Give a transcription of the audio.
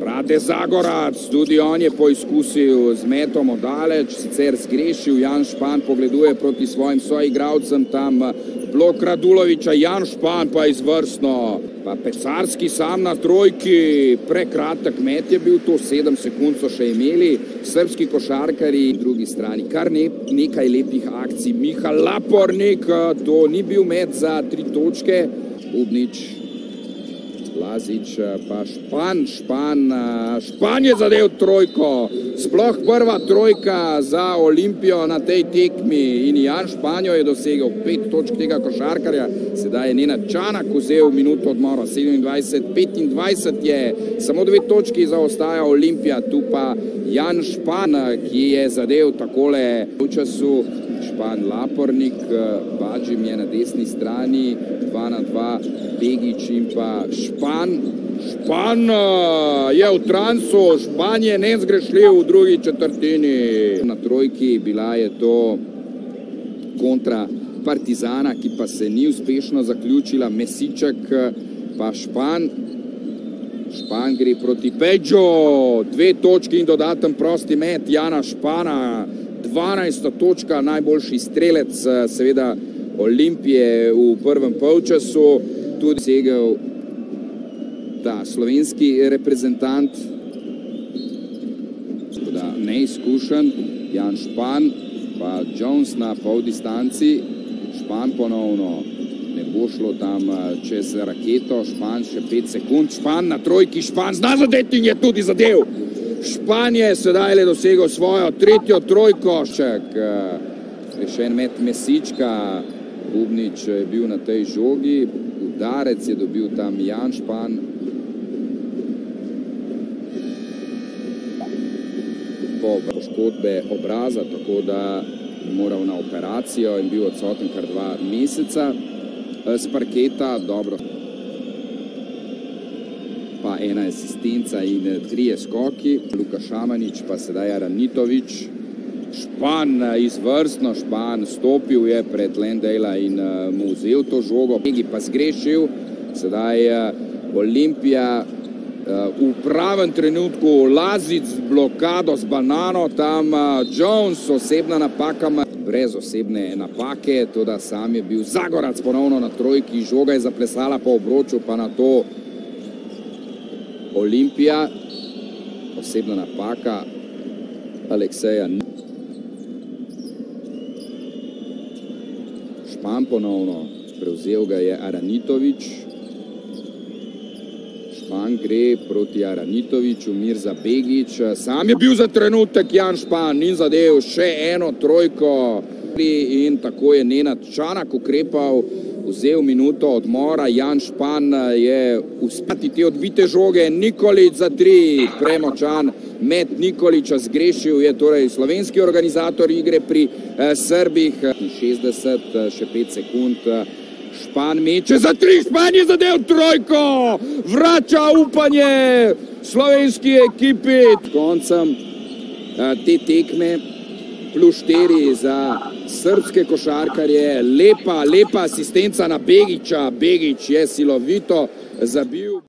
Rade Zagorac, tudi on je poizkusil z metom odaleč, sicer zgrešil. Jan Špan pogleduje proti svojim soigralcem, tam blok Raduloviča, Jan Špan pa izvrstno. Pa Pecarski sam na trojki, prekratek met je bil to, 7 sekund so še imeli. Srbski košarkari, drugi strani, kar nekaj lepih akcij. Miha Lapornik, to ni bil met za 3 točke. Bubnič, Lazič, pa Špan je zadev trojko. Sploh prva trojka za Olimpijo na tej tekmi in Jan Španjo je dosegel 5 točk tega košarkarja. Sedaj je Nenad Čanak vzel minuto odmora, 27-25 je, samo 2 točki zaostaja Olimpija, tu pa Jan Špan, ki je zadev takole v času. Špan, Lapornik, Badžim je na desni strani, 2-2, Begić in pa Špan. Špan je v transu, Špan je nezgrešljiv v drugi četrtini. Na trojki bila je to kontra Partizana, ki pa se ni uspešno zaključila. Mesiček pa Špan. Špan gre proti Peđo, 2 točki in dodaten prosti met Jana Špana. 12. točka, najboljši strelec seveda Olimpije v prvem polčasu, tudi segel ta slovenski reprezentant, neizkušen Jan Špan, pa Jones na pol distanci. Špan ponovno, ne bo šlo tam čez raketo, Špan še 5 sekund, Špan na trojki, Špan zna zadeti in je tudi zadev. Špan je sedaj le dosegel svojo 3. trojko. Še en met Mesička, Bubnič je bil na tej žogi, udarec je dobil tam Jan Špan. Po poškodbe obraza, tako da je moral na operacijo in bil odsoten kar 2 meseca z parketa, dobro. Pa 1 asistenca in 3 skoki. Luka Šamanič, pa sedaj Aranitovič. Špan izvrstno, Špan stopil je pred Landela in mu vzel to žogo. Begi pa zgrešil, sedaj Olimpija v pravem trenutku, Lazic blokado z banano, tam Jones, osebna napaka, brez osebne napake, toda sam je bil Zagorac ponovno na trojki, žoga je zaplesala po obroču, pa na to Olimpija, osebna napaka Alekseja. Špan ponovno, prevzel ga je Aranitovič. Špan gre proti Aranitoviču, Mirza Begić, sam je bil za trenutek Jan Špan in zadev še 1 trojko. In tako je Nenad Čanak ukrepal, vzel minuto odmora. Jan Špan je uspeti te odbite žoge, Nikolić za 3, premočan met Nikolića, zgrešil je torej slovenski organizator igre pri Srbih. 60, še 5 sekund, Špan meče za 3, Špan je zadev trojko, vrača upanje slovenski ekipi. Koncem te tekme +4 za srbske košarkarje, lepa asistenca na Begića, Begić je silovito zabil.